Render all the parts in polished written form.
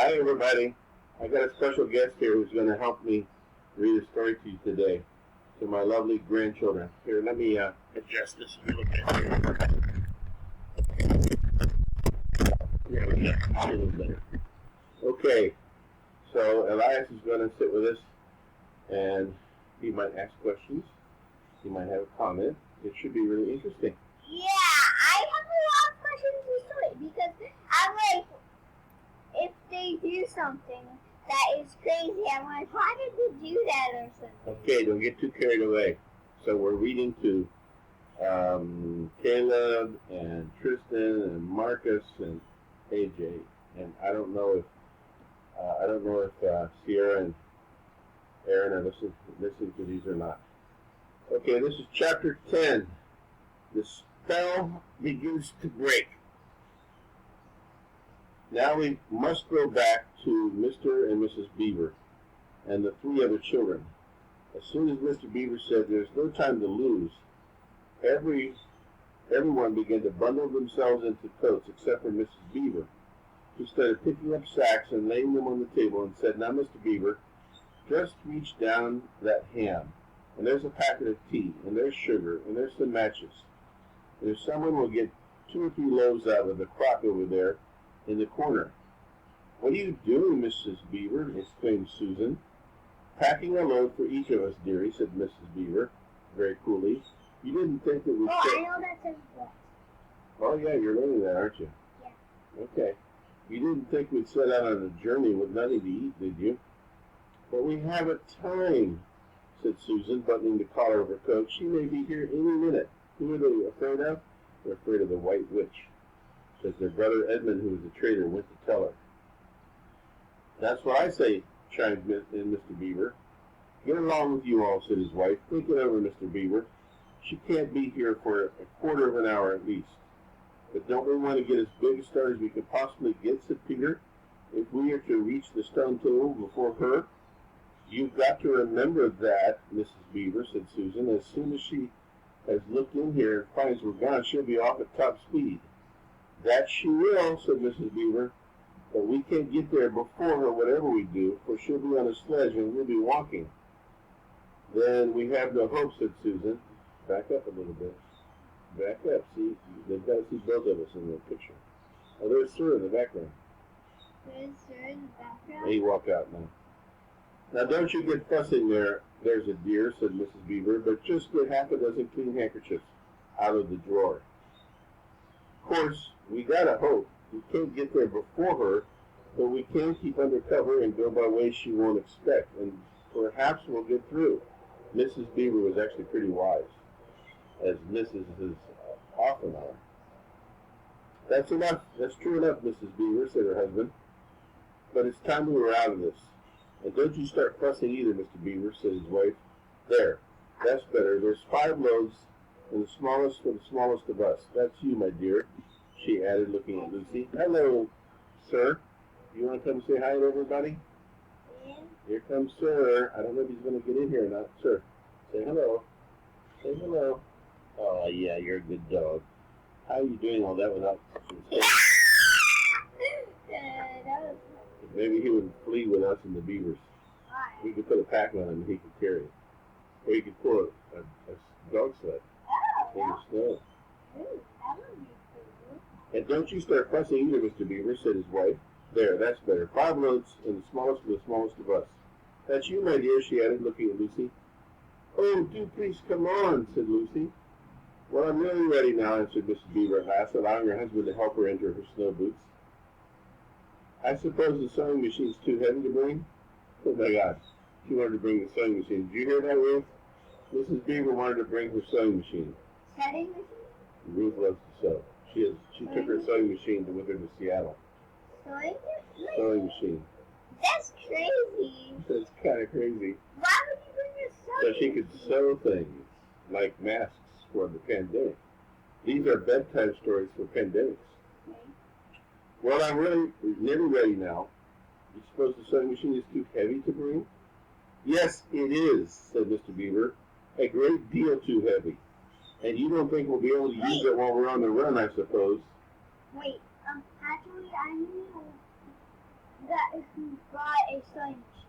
Hi, everybody. I got a special guest here who's going to help me read a story to you today, to my lovely grandchildren. Here, let me adjust this a little bit. There we go. A little better. Okay, so Elias is going to sit with us, and he might ask questions. He might have a comment. It should be really interesting. Yeah, I have a lot of questions to story because I'm like, if they do something that is crazy, I'm like, why did they do that or something? Okay, don't get too carried away. So we're reading to Caleb and Tristan and Marcus and AJ, and I don't know if Sierra and Aaron are listening to these or not. Okay, this is chapter 10. The spell begins to break. Now we must go back to Mr. and Mrs. Beaver and the three other children. As soon as Mr. Beaver said there's no time to lose, everyone began to bundle themselves into coats except for Mrs. Beaver, who started picking up sacks and laying them on the table and said, "Now, Mr. Beaver, just reach down that ham, and there's a packet of tea, and there's sugar, and there's some matches. And if someone will get 2 or 3 loaves out of the crock over there in the corner." "What are you doing, Mrs. Beaver?" exclaimed Susan. "Packing a load for each of us, dearie," said Mrs. Beaver, very coolly. "You didn't think that we'd I know that says what. Oh, yeah, you're learning that, aren't you? Yeah. Okay. "You didn't think we'd set out on a journey with nothing to eat, did you?" "But we haven't time," said Susan, buttoning the collar of her coat. "She may be here any minute." "Who are they afraid of?" "They're afraid of the White Witch," says their brother Edmund, who was a trader, went to tell her. "That's what I say," chimed in Mr. Beaver. "Get along with you all," said his wife. "Think it over, Mr. Beaver. She can't be here for a quarter of an hour at least." "But don't we want to get as big a start as we could possibly get," said Peter, "if we are to reach the stone table before her?" "You've got to remember that, Mrs. Beaver," said Susan. "As soon as she has looked in here and finds we're gone, she'll be off at top speed." "That she will," said Mrs. Beaver, "but we can't get there before her whatever we do, for she'll be on a sledge and we'll be walking." "Then we have no hope," said Susan. "Back up a little bit. Back up. See, they've got to see both of us in the picture. Oh, there's Sir in the background." There's Sir in the background? He walk out now. "Now don't you get fussing there's a dear," said Mrs. Beaver, "but just get half a dozen clean handkerchiefs out of the drawer. Of course, we gotta hope. We can't get there before her, but we can keep under cover and go by ways she won't expect, and perhaps we'll get through." Mrs. Beaver was actually pretty wise, as Mrs. often are. "That's enough. That's true enough, Mrs. Beaver," said her husband. "But it's time we were out of this. And don't you start fussing either, Mr. Beaver," said his wife. "There, that's better. There's 5 loaves, and the smallest for the smallest of us. That's you, my dear," she added, looking at Lucy. "Hello, sir. You want to come say hi to everybody?" Yeah. "Here comes Sir. I don't know if he's going to get in here or not. Sir, say hello. Say hello." "Oh, yeah, you're a good dog. How are you doing all that without..." Maybe he would flee with us and the beavers. Why? We could put a pack on him and he could carry it. Or he could pull a dog sled in the snow. That would be cool. "And don't you start fussing either, Mr. Beaver," said his wife. "There, that's better. 5 loads and the smallest for the smallest of us. That's you, my dear," she added, looking at Lucy. "Oh, do please come on," said Lucy. "Well, I'm really ready now," answered Mrs. Beaver at last, allowing her husband to help her into her snow boots. "I suppose the sewing machine's too heavy to bring?" "Oh, my God. She wanted to bring the sewing machine. Did you hear that, Ruth? Mrs. Beaver wanted to bring her sewing machine." Sewing machine? Ruth loves to sew. She took her sewing machine with her to Seattle. Sewing machine. That's crazy. That's kind of crazy. Why would you bring your sewing So she could machine? sew things like masks for the pandemic. These are bedtime stories for pandemics. Okay. "Well, I'm really nearly ready now. You suppose the sewing machine is too heavy to bring?" "Yes, it is," said Mr. Beaver. "A great deal too heavy. And you don't think we'll be able to use it while we're on the run, I suppose." Wait, actually, I need who bought a sewing machine.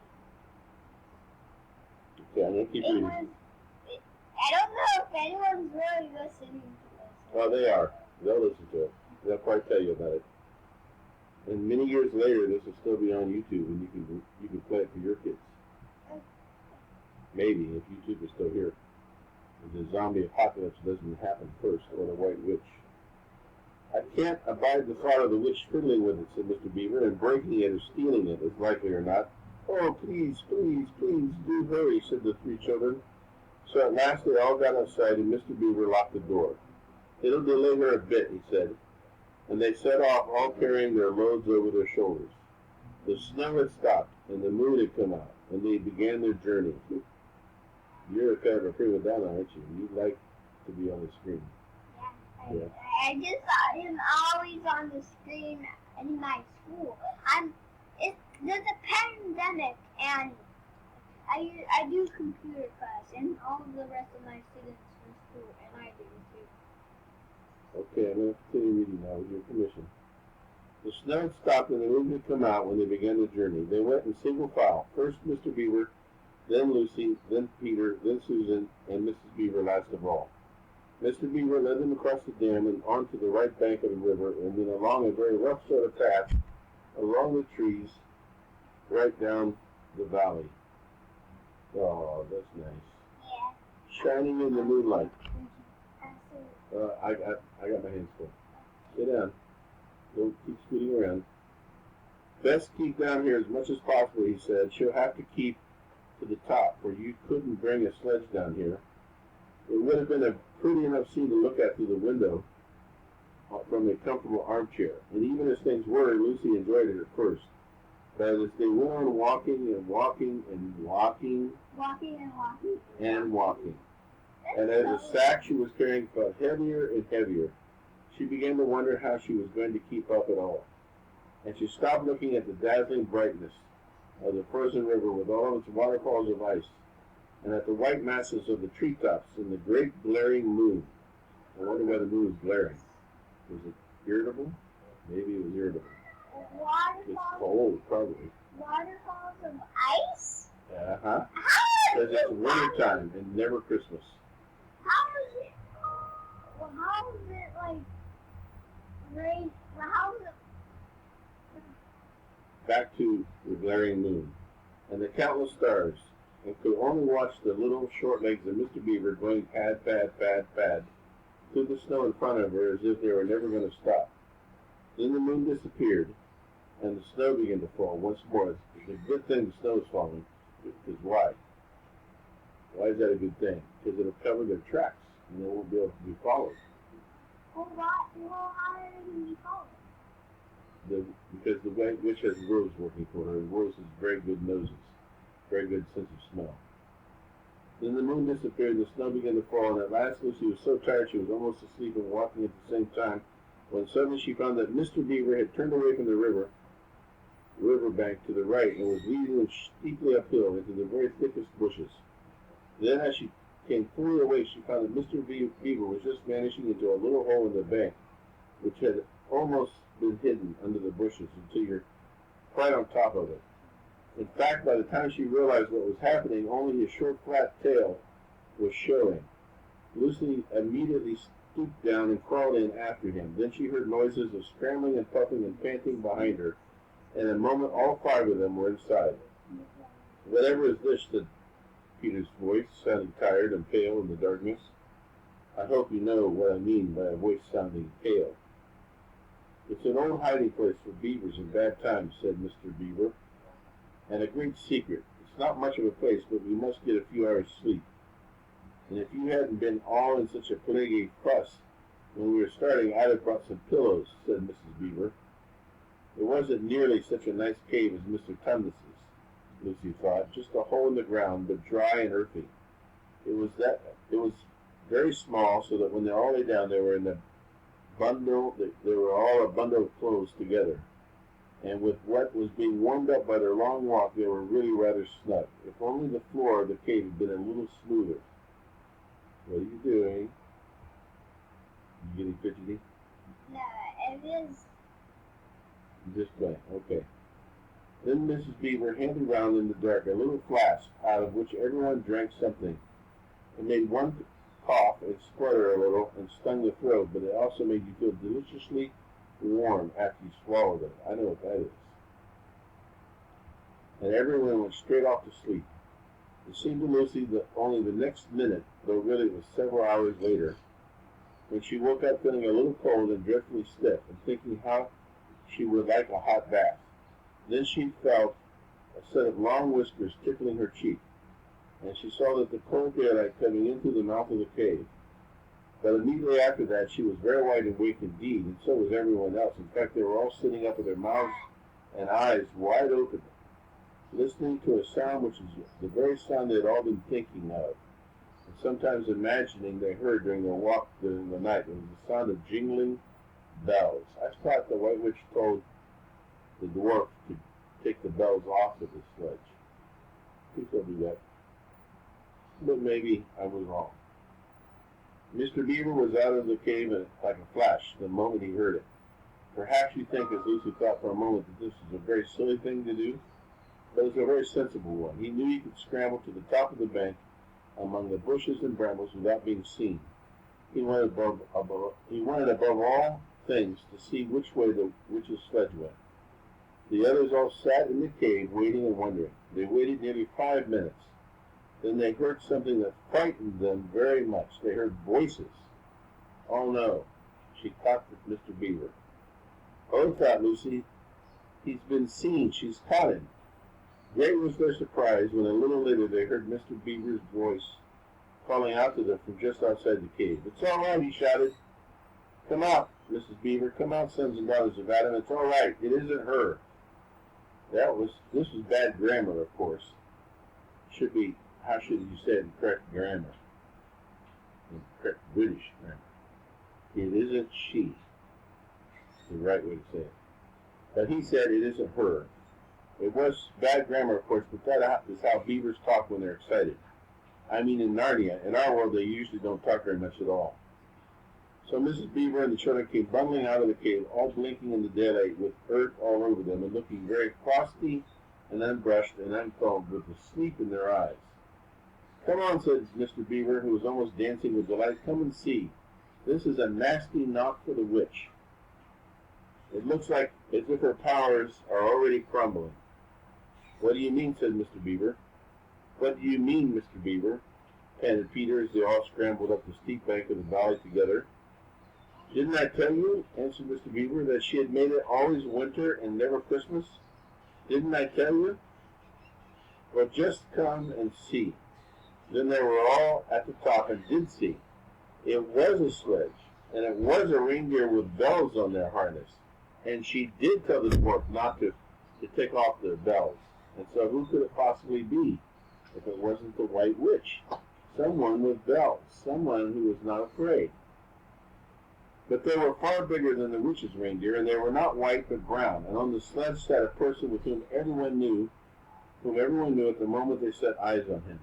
Okay, I'm gonna keep reading. I don't know if anyone's really listening to this. Oh, they are. They'll listen to it. They'll probably tell you about it. And many years later, this will still be on YouTube, and you can play it for your kids. Maybe if YouTube is still here. The zombie apocalypse doesn't happen first, or the white witch. I can't abide the thought of the witch fiddling with it, said Mr. Beaver, and breaking it or stealing it, as likely or not. Oh, please, please, please, do hurry, said the three children. So at last they all got outside, and Mr. Beaver locked the door. It'll delay her a bit, he said, and they set off, all carrying their loads over their shoulders. The snow had stopped, and the moon had come out, and they began their journey. You're kind of a prima donna, aren't you? You like to be on the screen. Yeah. I just saw him always on the screen in my school. There's a pandemic, and I do computer class, and all of the rest of my students from school, and I do too. Okay, I'm going to continue reading now with your permission. The snow had stopped, and the moon had come out when they began the journey. They went in single file. First Mr. Beaver, then Lucy, then Peter, then Susan, and Mrs. Beaver last of all. Mr. Beaver led them across the dam and onto the right bank of the river, and then along a very rough sort of path, along the trees, right down the valley. Oh, that's nice. Yeah. Shining in the moonlight. I got my hands full. Sit down. Don't keep scooting around. Best keep down here as much as possible, he said. She'll have to keep to the top, for you couldn't bring a sledge down here. It would have been a pretty enough scene to look at through the window from a comfortable armchair. And even as things were, Lucy enjoyed it at first. But as they went on walking and walking and walking and walking, and as the sack she was carrying felt heavier and heavier, she began to wonder how she was going to keep up at all. And she stopped looking at the dazzling brightness of the frozen river with all of its waterfalls of ice, and at the white masses of the treetops and the great glaring moon. I wonder why the moon was glaring. Was it irritable? Maybe it was irritable. It's cold, probably. Waterfalls of ice? Uh-huh. Because it's wintertime and never Christmas. How is it like rain? How is it? Back to the glaring moon and the countless stars, and could only watch the little short legs of Mr. Beaver going pad, pad, pad, pad through the snow in front of her as if they were never going to stop. Then the moon disappeared, and the snow began to fall once more. It's a good thing the snow is falling, because why? Why is that a good thing? Because it'll cover their tracks, and they won't be able to be followed. Well, how are they going to be followed? Because the white witch has Rose working for her, and Rose has very good noses, very good sense of smell. Then the moon disappeared, and the snow began to fall, and at last Lucy was so tired she was almost asleep and walking at the same time, when suddenly she found that Mr. Beaver had turned away from the riverbank to the right, and was leading them steeply uphill into the very thickest bushes. Then, as she came fully awake, she found that Mr. Beaver was just vanishing into a little hole in the bank, which had almost been hidden under the bushes until you're right on top of it. In fact, by the time she realized what was happening, only his short, flat tail was showing. Lucy immediately stooped down and crawled in after him. Then she heard noises of scrambling and puffing and panting behind her, and in a moment all five of them were inside. Whatever is this, said Peter's voice, sounding tired and pale in the darkness. I hope you know what I mean by a voice sounding pale. It's an old hiding place for beavers in bad times, said Mr. Beaver, and a great secret. It's not much of a place, but we must get a few hours' sleep. And if you hadn't been all in such a plaguey fuss when we were starting, I'd have brought some pillows, said Mrs. Beaver. It wasn't nearly such a nice cave as Mr. Tumnus's, Lucy thought, just a hole in the ground, but dry and earthy. It was very small, so that when they all lay down, they were in a bundle. They were all a bundle of clothes together, and with what was being warmed up by their long walk, they were really rather snug. If only the floor of the cave had been a little smoother. What are you doing? You getting fidgety? No, it is. Just playing. Okay. Then Mrs. Beaver handed round in the dark a little flask out of which everyone drank something. It made one cough and splutter a little and stung the throat, but it also made you feel deliciously warm after you swallowed it. I know what that is. And everyone went straight off to sleep. It seemed to Lucy that only the next minute, though really it was several hours later, when she woke up feeling a little cold and dreadfully stiff, and thinking how she would like a hot bath. Then she felt a set of long whiskers tickling her cheek, and she saw that the cold daylight coming into the mouth of the cave. But immediately after that, she was very wide awake indeed, and so was everyone else. In fact, they were all sitting up with their mouths and eyes wide open, listening to a sound which is the very sound they had all been thinking of, and sometimes imagining they heard during their walk during the night. It was the sound of jingling bells. I thought the White Witch told the dwarf to take the bells off of his sledge. Please don't do that. But maybe I was wrong. Mr. Beaver was out of the cave like a flash the moment he heard it. Perhaps you think, as Lucy thought for a moment, that this is a very silly thing to do, but it's a very sensible one. He knew he could scramble to the top of the bank among the bushes and brambles without being seen. He wanted above all things to see which way the witch's sledge went. The others all sat in the cave, waiting and wondering. They waited nearly 5 minutes. Then they heard something that frightened them very much. They heard voices. Oh no, she caught Mr. Beaver. Oh, thought Lucy, he's been seen. She's caught him. Great was their surprise when a little later they heard Mr. Beaver's voice calling out to them from just outside the cave. It's all right, he shouted. Come out, Mrs. Beaver. Come out, sons and daughters of Adam. It's all right. It isn't her. This was bad grammar, of course. Should be, how should you say it in correct grammar? In correct British grammar. It isn't she. The right way to say it. But he said it isn't her. It was bad grammar, of course, but that is how beavers talk when they're excited. I mean, in Narnia. In our world, they usually don't talk very much at all. So Mrs. Beaver and the children came bundling out of the cave, all blinking in the daylight with earth all over them and looking very frosty and unbrushed and uncombed with the sleep in their eyes. Come on, said Mr. Beaver, who was almost dancing with delight. Come and see. This is a nasty knock for the witch. It looks like as if her powers are already crumbling. What do you mean, said Mr. Beaver. What do you mean, Mr. Beaver? Panted Peter as they all scrambled up the steep bank of the valley together. Didn't I tell you, answered Mr. Beaver, that she had made it always winter and never Christmas? Didn't I tell you? Well, just come and see. Then they were all at the top and did see. It was a sledge, and it was a reindeer with bells on their harness. And she did tell the dwarf not to take off their bells. And so who could it possibly be if it wasn't the White Witch? Someone with bells, someone who was not afraid. But they were far bigger than the witch's reindeer, and they were not white but brown. And on the sledge sat a person with whom everyone knew at the moment they set eyes on him.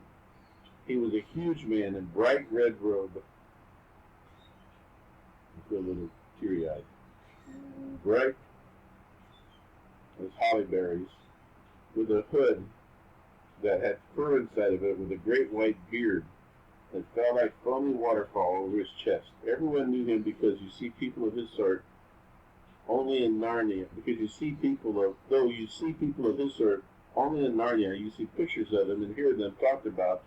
He was a huge man in bright red robe. I feel a little teary-eyed. Bright as holly berries, with a hood that had fur inside of it, with a great white beard that fell like foamy waterfall over his chest. Everyone knew him because you see people of his sort only in Narnia. Though you see people of his sort only in Narnia, you see pictures of them and hear them talked about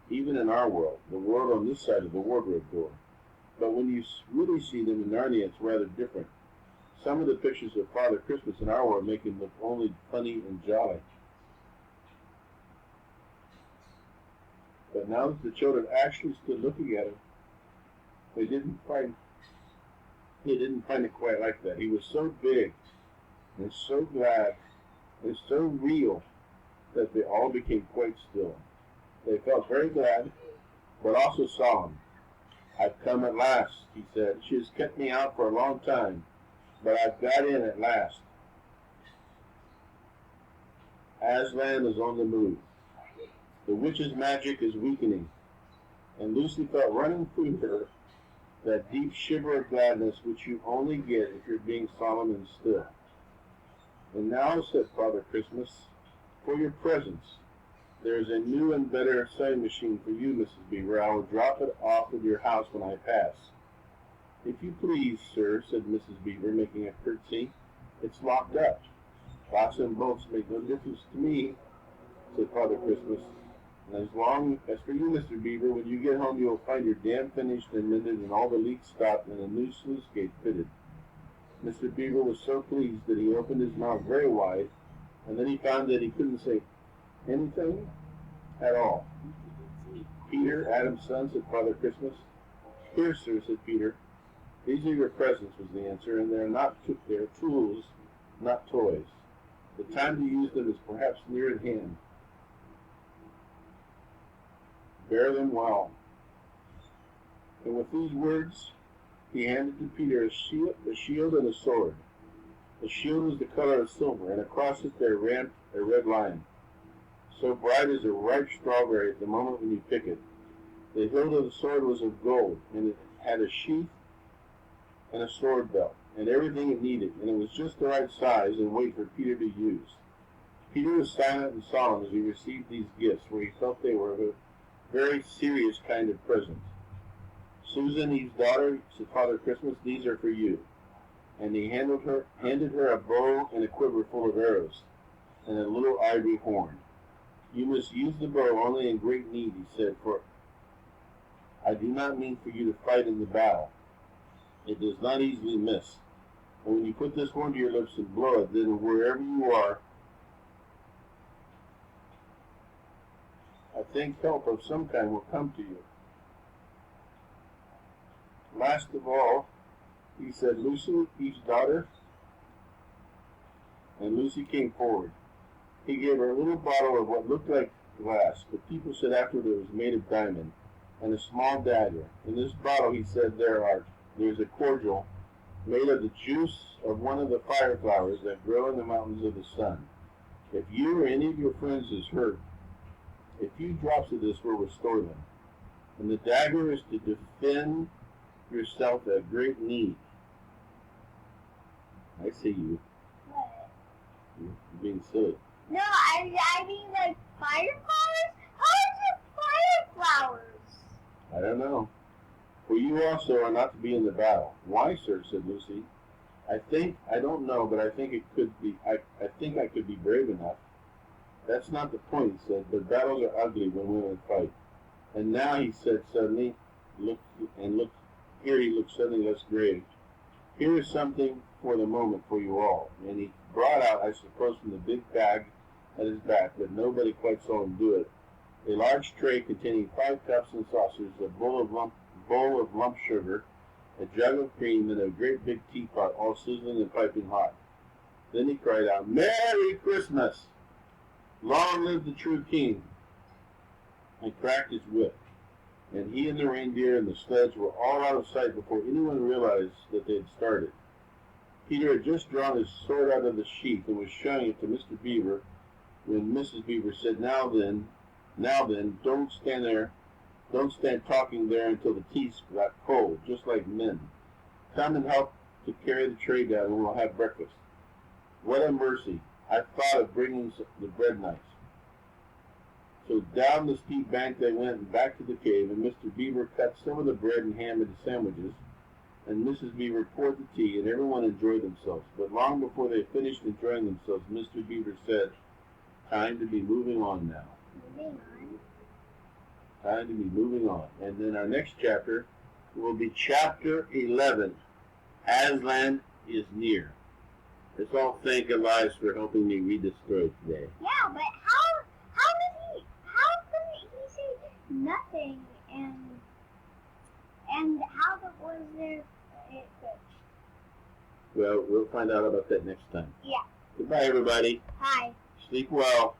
even in our world, the world on this side of the wardrobe door. But when you really see them in Narnia, it's rather different. Some of the pictures of Father Christmas in our world make him look only funny and jolly. But now that the children actually stood looking at him, they didn't find it quite like that. He was so big and so glad and so real that they all became quite still. They felt very glad, but also solemn. I've come at last, he said. She has kept me out for a long time, but I've got in at last. Aslan is on the move. The witch's magic is weakening, and Lucy felt running through her that deep shiver of gladness which you only get if you're being solemn and still. "And now," said Father Christmas, "for your presents. There is a new and better sewing machine for you, Mrs. Beaver. I will drop it off at your house when I pass." "If you please, sir," said Mrs. Beaver, making a curtsy. "It's locked up." "Locks and bolts make no difference to me," said Father Christmas. "And as long as for you, Mr. Beaver, when you get home you will find your dam finished and mended and all the leaks stopped and a new sluice gate fitted." Mr. Beaver was so pleased that he opened his mouth very wide, and then he found that he couldn't say anything at all. "Peter, Adam's son," said Father Christmas. "Here, sir," said Peter. "These are your presents," was the answer, "and they're tools, not toys. The time to use them is perhaps near at hand. Bear them well." And with these words, he handed to Peter a shield and a sword. The shield was the color of silver, and across it there ran a red lion, so bright as a ripe strawberry at the moment when you pick it. The hilt of the sword was of gold, and it had a sheath and a sword belt, and everything it needed, and it was just the right size and weight for Peter to use. Peter was silent and solemn as he received these gifts, for he felt they were a very serious kind of present. "Susan, Eve's daughter," said Father Christmas, "these are for you." And he handed her a bow and a quiver full of arrows, and a little ivory horn. "You must use the bow only in great need," he said, "for I do not mean for you to fight in the battle. It does not easily miss. And when you put this horn to your lips and blow it, then wherever you are, I think help of some kind will come to you. Last of all," he said, "Lucy, Eve's daughter." And Lucy came forward. He gave her a little bottle of what looked like glass, but people said afterward it was made of diamond, and a small dagger. "In this bottle," he said, "there's a cordial made of the juice of one of the fire flowers that grow in the mountains of the sun. If you or any of your friends is hurt, a few drops of this will restore them. And the dagger is to defend yourself at great need." I see you. What? You're being silly. No, I mean like fire flowers? How is it fire flowers? I don't know. "For you also are not to be in the battle." "Why, sir?" said Lucy. I don't know, but I think it could be, I think I could be brave enough." "That's not the point," he said, "but battles are ugly when women fight. And now," he said suddenly, here he looked suddenly less grave, "here is something for the moment for you all." And he brought out, I suppose from the big bag at his back, but nobody quite saw him do it, a large tray containing 5 cups and saucers, a bowl of lump sugar, a jug of cream, and a great big teapot, all sizzling and piping hot. Then he cried out, "Merry Christmas! Long live the true king!" and cracked his whip. And he and the reindeer and the sledge were all out of sight before anyone realized that they had started. Peter had just drawn his sword out of the sheath and was showing it to Mr. Beaver when Mrs. Beaver said, now then, don't stand talking there until the tea's got cold, just like men. Come and help to carry the tray down and we'll have breakfast." What a mercy! I thought of bringing the bread knives. So down the steep bank they went and back to the cave, and Mr. Beaver cut some of the bread and ham into sandwiches, and Mrs. Beaver poured the tea, and everyone enjoyed themselves. But long before they finished enjoying themselves, Mr. Beaver said, "Time to be moving on now." Moving on. Time to be moving on. And then our next chapter will be chapter 11, Aslan is Near. Let's all thank Elias for helping me read this story today. Yeah, but how could he say nothing and how was there it good? Well, we'll find out about that next time. Yeah. Goodbye, everybody. Hi. Sleep well.